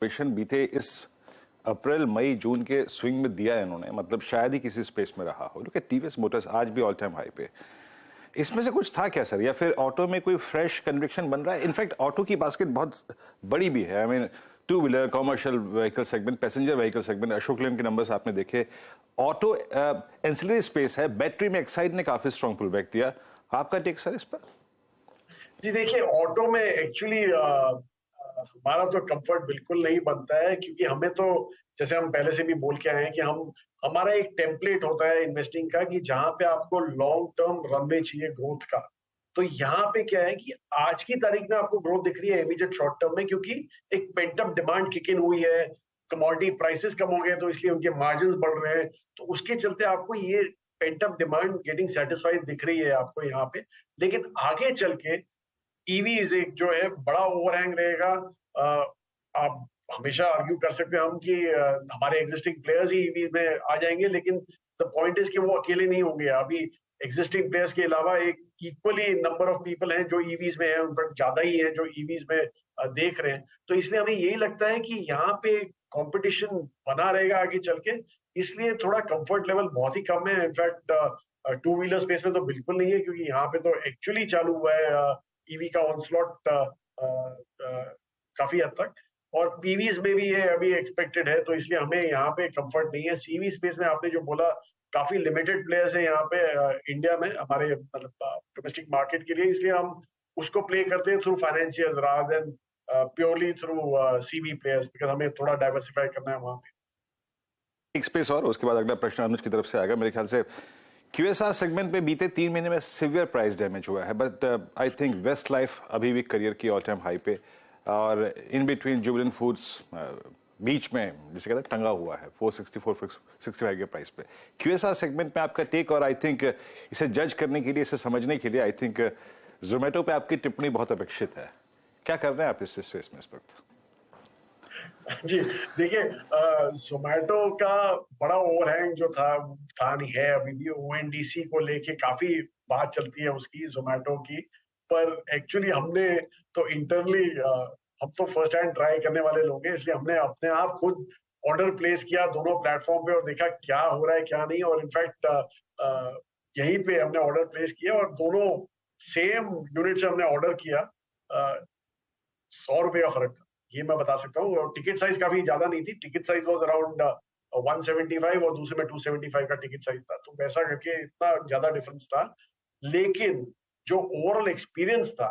पेशन बीते इस अप्रैल मई जून के स्विंग में दिया है इन्होंने, मतलब शायद ही किसी स्पेस में रहा हो। क्योंकि टीवीएस मोटर्स आज भी ऑल टाइम हाई पे। इसमें से कुछ था क्या सर, या फिर ऑटो में कोई फ्रेश कन्विक्शन बन रहा है? इनफैक्ट ऑटो की बास्केट बहुत बड़ी भी है। I mean two wheeler, commercial vehicle segment, passenger vehicle segment, Ashok Leyland के नंबर्स आपने देखे। ऑटो एंसिलरी स्पेस है, बैटरी में एक्साइड ने काफी स्ट्रॉन्ग पुल बैक दिया। आपका टेक सर इस पर? जी देखिए, ऑटो में एक्चुअली हमारा तो कंफर्ट बिल्कुल नहीं बनता है, क्योंकि हमें तो जैसे हम पहले से भी बोल के आए हैं कि हमारा एक टेम्पलेट होता है इन्वेस्टिंग का कि जहां पे आपको लॉन्ग टर्म रनवे चाहिए ग्रोथ का। तो यहाँ पे क्या है कि आज की तारीख में आपको ग्रोथ दिख रही है इमीडिएट शॉर्ट टर्म में, क्योंकि एक पेंटअप डिमांड किक इन हुई है, कमोडिटी प्राइसेस कम हो गए तो इसलिए उनके मार्जिन बढ़ रहे हैं। तो उसके चलते आपको ये पेंटअप डिमांड गेटिंग सेटिस्फाइड दिख रही है आपको यहाँ पे। लेकिन आगे चल के ईवीज एक जो है बड़ा ओवरहैंग रहेगा। आप हमेशा आर्ग्यू कर सकते हैं हम कि हमारे एग्जिस्टिंग प्लेयर्स ही ईवीज में आ जाएंगे, लेकिन द पॉइंट इज कि वो अकेले नहीं होंगे। अभी एग्जिस्टिंग प्लेयर्स के अलावा एक इक्वली नंबर ऑफ पीपल हैं जो ईवीज में हैं, उन पर ज्यादा ही है जो ईवीज में देख रहे हैं। तो इसलिए हमें यही लगता है कि यहाँ पे कंपटीशन बना रहेगा आगे चल के। इसलिए थोड़ा कंफर्ट लेवल बहुत ही कम है। इनफैक्ट टू व्हीलर स्पेस में तो बिल्कुल नहीं है, क्योंकि यहाँ पे तो एक्चुअली चालू हुआ है ईवी का ऑनस्लॉट काफी हद तक, और पीवीज में भी ये अभी एक्सपेक्टेड है। तो इसलिए हमें यहाँ पे कंफर्ट नहीं है। सीवी स्पेस में आपने जो बोला, काफी लिमिटेड प्लेयर्स हैं यहाँ पे इंडिया में हमारे मतलब डोमेस्टिक मार्केट के लिए, इसलिए हम उसको प्ले करते हैं through financiers rather than purely through CV players, because हमें थोड़ा डाइवर्सिफाई करना है वहाँ पे। एक स्पेस और उसके बाद अगला प्रश्न अनुज की तरफ से आएगा मेरे ख्याल से। क्यूएसआर सेगमेंट में बीते 3 महीने में सिवियर प्राइस डैमेज हुआ है, but I think Westlife अभी भी करियर की ऑल टाइम हाई पे, और इन बिटवीन जुबिलेंट फूड्स बीच में जिसे कहते हैं टंगा हुआ है 464-465 के प्राइस पे। क्यूएसआर सेगमेंट में आपका टेक, और आई थिंक इसे जज करने के लिए, इसे समझने के लिए आई थिंक जोमेटो पे आपकी टिप्पणी बहुत अपेक्षित है। क्या कर रहे हैं आप इस स्पेस में इस वक्त? जी देखिए, जोमेटो का बड़ा ओवरहैंग जो था नहीं है, अभी भी ओएनडीसी को लेके काफी बात चलती है उसकी, जोमेटो की। पर एक्चुअली हमने तो इंटरनली हम तो फर्स्ट हैंड ट्राई करने वाले लोग हैं, इसलिए हमने अपने आप खुद ऑर्डर प्लेस किया दोनों प्लेटफॉर्म पे और देखा क्या हो रहा है क्या नहीं। और इनफैक्ट यहीं पे हमने ऑर्डर प्लेस किया और दोनों सेम यूनिट से हमने ऑर्डर किया। 100 रुपए का फर्क था, ये मैं बता सकता हूँ। और टिकट साइज काफी ज्यादा नहीं थी, टिकट साइज वाज अराउंड 175 और दूसरे में 275 का टिकट साइज था। तो वैसा करके इतना ज्यादा डिफरेंस था। लेकिन जो ओवरऑल एक्सपीरियंस था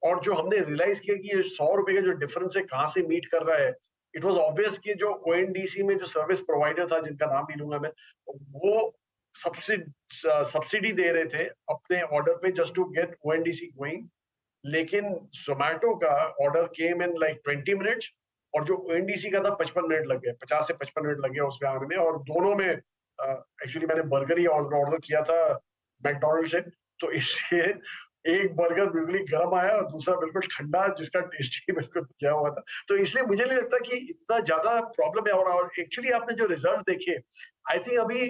और जो हमने रियलाइज किया कि ये 100 रुपए का जो डिफरेंस है कहाँ से मीट कर रहा है, इट वॉज ऑब्वियस कि जो ओएनडीसी में जो सर्विस प्रोवाइडर था, जिनका नाम नहीं लूंगा मैं, वो सब्सिडी दे रहे थे अपने ऑर्डर पे just to get ONDC going. लेकिन जोमेटो का order came in like 20 minutes, और जो ओएनडीसी का था 55 मिनट लग गए, 50 से 55 मिनट लग गए उसमें आने में। और दोनों में एक्चुअली मैंने बर्गर ही ऑर्डर किया था मैकडोनल्ड से, तो इसलिए एक बर्गर बिल्कुल ही गर्म आया और दूसरा बिल्कुल ठंडा, जिसका टेस्ट ही बिल्कुल किया हुआ था। तो इसलिए मुझे नहीं लगता कि इतना ज्यादा प्रॉब्लम है। और एक्चुअली आपने जो रिजल्ट देखे, आई थिंक अभी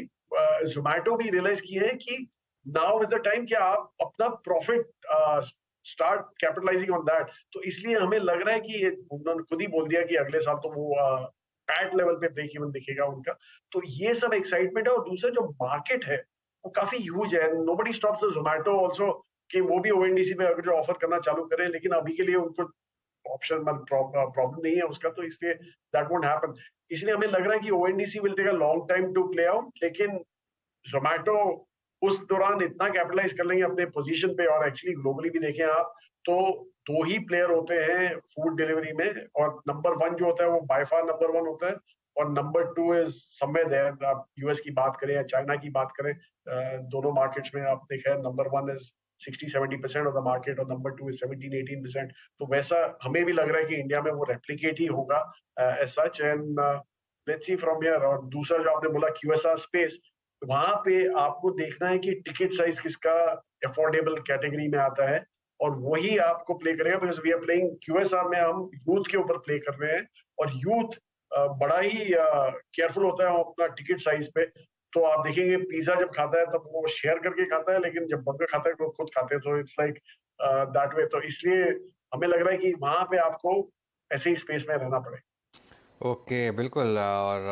जोमेटो भी रियलाइज किए हैं कि नाउ इज द टाइम कि आप अपना profit start capitalising on that. तो इसलिए हमें लग रहा है कि उन्होंने खुद ही बोल दिया कि अगले साल तो वो पैट लेवल पे ब्रेक इवन दिखेगा उनका। तो ये सब एक्साइटमेंट है। और दूसरा जो मार्केट है वो काफी ह्यूज है। नोबडी स्टॉप्स जोमेटो आल्सो कि वो भी ओएनडीसी में अगर जो ऑफर करना चालू करें, लेकिन अभी के लिए उनको ऑप्शन मतलब प्रॉब्लम नहीं है उसका, तो इसलिए दैट वोंट हैपन। इसलिए हमें लग रहा है कि ONDC will take a long time to play out, लेकिन जोमेटो उस दौरान इतना कैपिटलाइज कर लेंगे अपने पोजीशन पे। और एक्चुअली ग्लोबली भी देखें आप तो दो ही प्लेयर होते हैं फूड डिलीवरी में, और नंबर 1 जो होता है वो बाय फार नंबर 1 होता है, और नंबर 2 इज समवेयर देयर। आप यूएस की बात करें या चाइना की बात करें, दोनों मार्केट्स में आप देखें number 1 is 60-70% of the market और नंबर 2 इज 17-18%। तो वैसा हमें भी लग रहा है कि इंडिया में वो रेप्लिकेट ही होगा as such. And let's see from here. और दूसरा जो आपने बोला क्यूएसआर स्पेस, वहां पे आपको देखना है कि टिकट साइज किसका अफोर्डेबल कैटेगरी में आता है, और वही आपको प्ले करेगा। Because we are playing QSR में, हम यूथ के ऊपर प्ले कर रहे हैं, और यूथ बड़ा ही केयरफुल होता है अपना टिकट साइज पे। तो आप देखेंगे पिज्जा जब खाता है तब वो शेयर करके खाता है, लेकिन जब बर्गर खाता है तो खुद खाते हैं। तो इट्स लाइक दैट वे। तो इसलिए हमें लग रहा है कि वहां पे आपको ऐसे ही स्पेस में रहना पड़ेगा। ओके बिल्कुल। और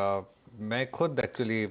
मैं खुद एक्चुअली